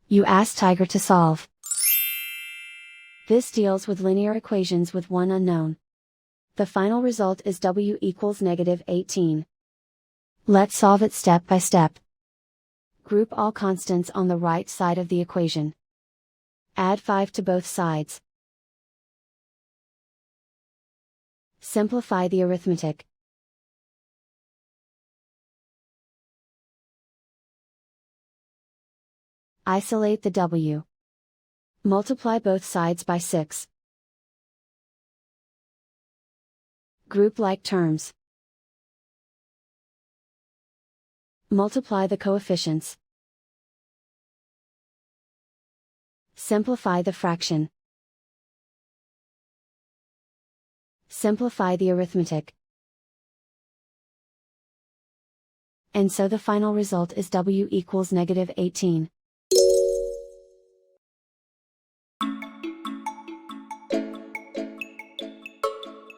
You ask Tiger to solve. This deals with linear equations with one unknown. The final result is w equals -18. Let's solve it step by step. Group all constants on the right side of the equation. Add 5 to both sides. Simplify the arithmetic. Isolate the w. Multiply both sides by 6. Group like terms. Multiply the coefficients. Simplify the fraction. Simplify the arithmetic. And so the final result is w equals -18.